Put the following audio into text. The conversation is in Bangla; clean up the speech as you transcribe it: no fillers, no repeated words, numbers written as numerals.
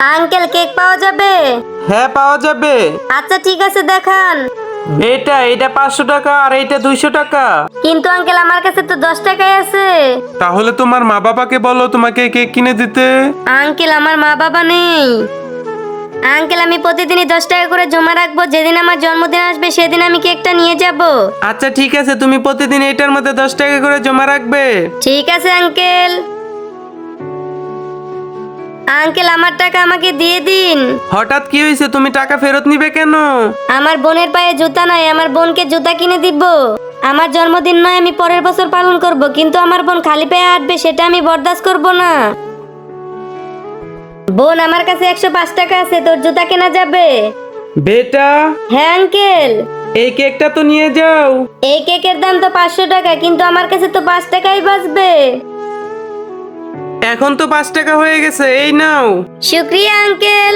আঙ্কেল কেক পাওয়া যাবে? হ্যাঁ পাওয়া যাবে। আচ্ছা ঠিক আছে দেখান। এটা 500 টাকা আর এইটা 200 টাকা। কিন্তু আঙ্কেল আমার কাছে তো 10 টাকাই আছে। তাহলে তোমার মা বাবাকে বলো তোমাকে কেক কিনে দিতে। আঙ্কেল আমার মা বাবা নেই। আঙ্কেল আমি প্রতিদিনই 10 টাকা করে জমা রাখবো, যেদিন আমার জন্মদিন আসবে সেদিন আমি কেকটা নিয়ে যাব। আচ্ছা ঠিক আছে, তুমি প্রতিদিন এইটার মধ্যে 10 টাকা করে জমা রাখবে। ঠিক আছে আঙ্কেল। আঙ্কেল আমার টাকা আমাকে দিয়ে দিন। হঠাৎ কি হয়েছে, তুমি টাকা ফেরত নিবে কেন? আমার বোনের পায়ে জুতা নাই, আমার বোনকে জুতা কিনে দিব। আমার জন্মদিন নয়, আমি পরের বছর পালন করব, কিন্তু আমার বোন খালি পায়ে হাঁটবে সেটা আমি বরদাস্ত করব না। বোন আমার কাছে 105 টাকা আছে, তোর জুতা কেনা যাবে? বেটা, হ্যাঁ আঙ্কেল। এই কেকটা তো নিয়ে যাও। এই কেকের দাম তো 500 টাকা, কিন্তু আমার কাছে তো 5 টাকাই বাঁচবে। এখন তো 5 টাকা হয়ে গেছে, এই নাও। শুক্রিয়া আঙ্কেল।